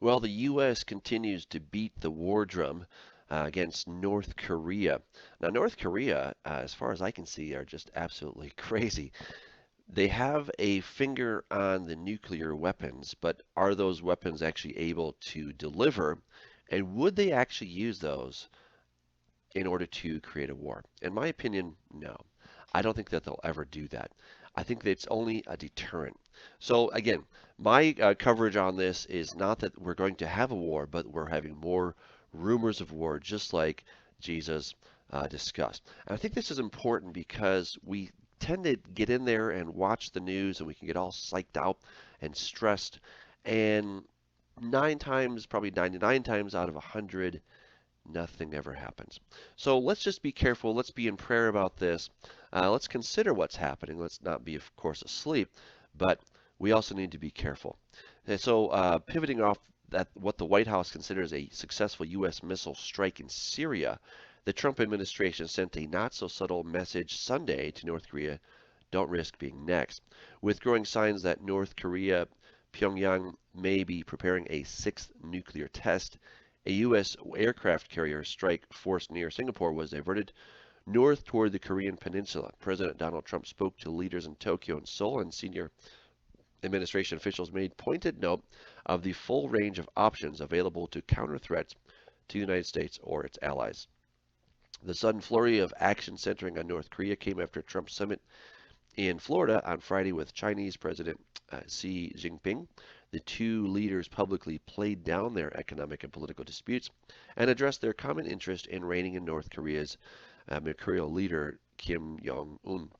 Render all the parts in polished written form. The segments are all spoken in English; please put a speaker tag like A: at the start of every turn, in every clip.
A: Well, the U.S. continues to beat the war drum against North Korea. Now, North Korea, as far as I can see, are just absolutely crazy. They have a finger on the nuclear weapons, but are those weapons actually able to deliver? And would they actually use those in order to create a war? In my opinion, no. I don't think that they'll ever do that. I think that it's only a deterrent. So again, my coverage on this is not that we're going to have a war, but we're having more rumors of war, just like Jesus discussed. And I think this is important because we tend to get in there and watch the news, and we can get all psyched out and stressed. And nine times, probably 99 times out of 100, nothing ever happens. So let's just be careful. Let's be in prayer about this. Let's consider what's happening. Let's not be, of course, asleep, but we also need to be careful. And so, pivoting off that what the White House considers a successful U.S. missile strike in Syria, the Trump administration sent a not so subtle message Sunday to North Korea: don't risk being next. With growing signs that North Korea Pyongyang may be preparing a sixth nuclear test, a U.S. aircraft carrier strike force near Singapore was diverted north toward the Korean peninsula. President Donald Trump spoke to leaders in Tokyo and Seoul, and senior administration officials made pointed note of the full range of options available to counter threats to the United States or its allies. The sudden flurry of action centering on North Korea came after Trump's summit in Florida on Friday with Chinese President Xi Jinping. The two leaders publicly played down their economic and political disputes and addressed their common interest in reigning in North Korea's mercurial leader Kim Jong Un.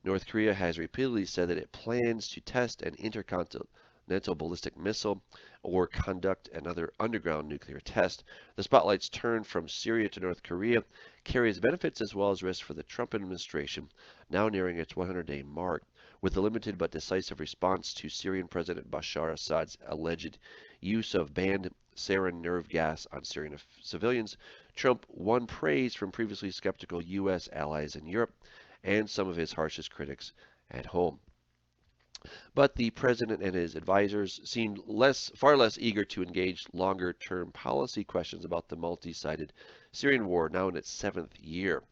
A: North Korea has repeatedly said that it plans to test an intercontinental ballistic missile or conduct another underground nuclear test. The spotlight's turn from Syria to North Korea carries benefits as well as risks for the Trump administration, now nearing its 100-day mark. With the limited but decisive response to Syrian President Bashar Assad's alleged use of banned sarin nerve gas on Syrian civilians, Trump won praise from previously skeptical U.S. allies in Europe and some of his harshest critics at home. But the president and his advisors seemed far less eager to engage longer-term policy questions about the multi-sided Syrian war, now in its seventh year.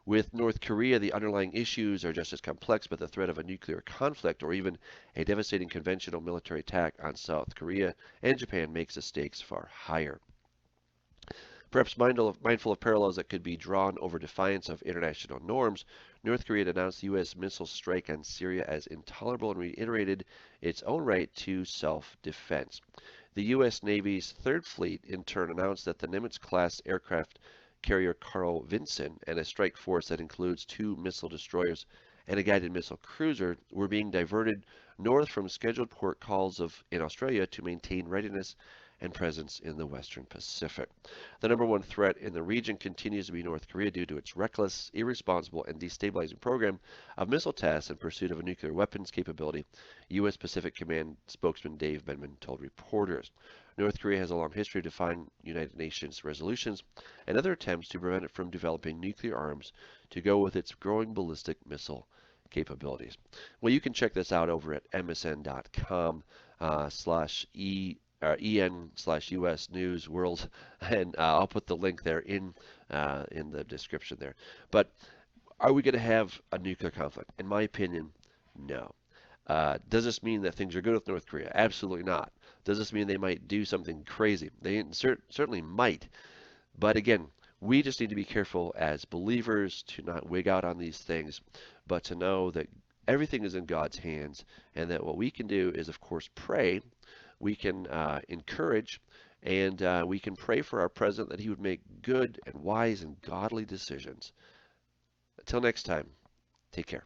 A: With North Korea, the underlying issues are just as complex, but the threat of a nuclear conflict or even a devastating conventional military attack on South Korea and Japan makes the stakes far higher. Perhaps mindful of parallels that could be drawn over defiance of international norms, North Korea announced the U.S. missile strike on Syria as intolerable and reiterated its own right to self-defense. The U.S. Navy's Third Fleet, in turn, announced that the Nimitz-class aircraft carrier Carl Vinson and a strike force that includes two missile destroyers and a guided missile cruiser were being diverted north from scheduled port calls in Australia to maintain readiness and presence in the Western Pacific. The number one threat in the region continues to be North Korea due to its reckless, irresponsible, and destabilizing program of missile tests in pursuit of a nuclear weapons capability, U.S. Pacific Command spokesman Dave Benman told reporters. North Korea has a long history of defying United Nations resolutions and other attempts to prevent it from developing nuclear arms to go with its growing ballistic missile capabilities. Well, you can check this out over at msn.com slash en/US News World, and I'll put the link there in the description there. But are we going to have a nuclear conflict? In my opinion, no. Does this mean that things are good with North Korea? Absolutely not. Does this mean they might do something crazy? They certainly might. But again, we just need to be careful as believers to not wig out on these things, but to know that everything is in God's hands, and that what we can do is, of course, pray. We can encourage, and we can pray for our president that he would make good and wise and godly decisions. Until next time, take care.